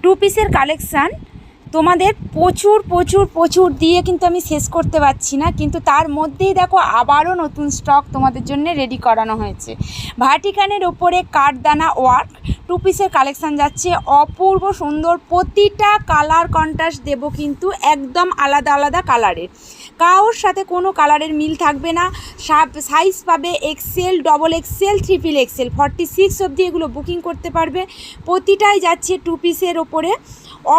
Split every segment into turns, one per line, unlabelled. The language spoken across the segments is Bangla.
টু পিসের কালেকশান তোমাদের প্রচুর প্রচুর প্রচুর দিয়ে কিন্তু আমি শেষ করতে পারছি না, কিন্তু তার মধ্যেই দেখো আবারও নতুন স্টক তোমাদের জন্য রেডি করানো হয়েছে। ভার্টিকানের ওপরে কাঠদানা ওয়ার্ক টু পিসের কালেকশান যাচ্ছে, অপূর্ব সুন্দর। প্রতিটা কালার কন্ট্রাস্ট দেবো কিন্তু একদম আলাদা আলাদা কালারের, কারোর সাথে কোনো কালারের মিল থাকবে না। সাইজ পাবে XL, double XL, triple XL, 46 অবধি এগুলো বুকিং করতে পারবে। প্রতিটাই যাচ্ছে টু পিসের ওপরে,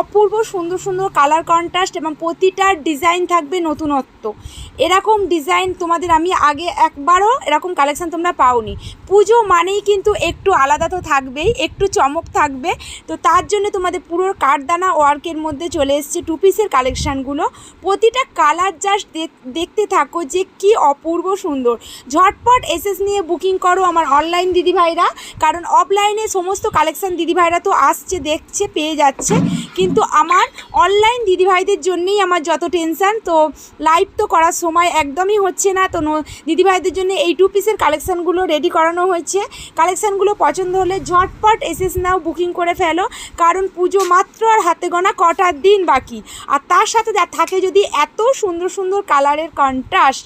অপূর্ব সুন্দর সুন্দর কালার কন্ট্রাস্ট এবং প্রতিটার ডিজাইন থাকবে নতুনত্ব। এরকম ডিজাইন তোমাদের আমি আগে একবারও এরকম কালেকশান তোমরা পাওনি। পুজো মানেই কিন্তু একটু আলাদা তো থাকবেই, একটু চমক থাকবে। তো তার জন্য তোমাদের পুরো কাঠদানা ওয়ার্কের মধ্যে চলে এসছে টু পিসের কালেকশানগুলো। প্রতিটা কালার জাস্ট দেখতে থাকো যে কি অপূর্ব সুন্দর। ঝটপট এসএস নিয়ে বুকিং করো আমার অনলাইন দিদিভাইরা, কারণ অফলাইনে সমস্ত কালেকশান দিদিভাইরা তো আসছে, দেখছে, পেয়ে যাচ্ছে, কিন্তু আমার অনলাইন দিদিভাইদের জন্যেই আমার যত টেনশান। তো লাইভ তো করার সময় একদমই হচ্ছে না, তো দিদিভাইদের জন্য এই টু পিসের কালেকশানগুলো রেডি করানো হয়েছে। কালেকশানগুলো পছন্দ হলে ঝটপট এসএস নাও, বুকিং করে ফেলো, কারণ পুজো মাত্র আর হাতে গোনা কটা দিন বাকি। আর তার সাথে থাকে যদি এত সুন্দর সুন্দর কালারের কন্ট্রাস্ট,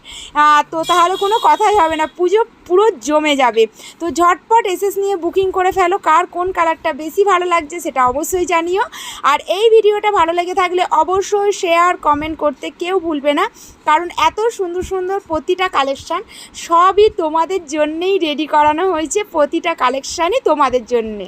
তো তাহলে কোনো কথাই হবে না, পুজো পুরো জমে যাবে। তো ঝটপট এসএস নিয়ে বুকিং করে ফেলো। কার কোন কালারটা বেশি ভালো লাগছে সেটা অবশ্যই জানিও। আর এই ভিডিওটা ভালো লেগে থাকলে অবশ্যই শেয়ার কমেন্ট করতে কেউ ভুলবে না, কারণ এত সুন্দর সুন্দর প্রতিটা কালেকশান সবই তোমাদের জন্যেই রেডি করানো হয়েছে, প্রতিটা কালেকশানই তোমাদের জন্যে।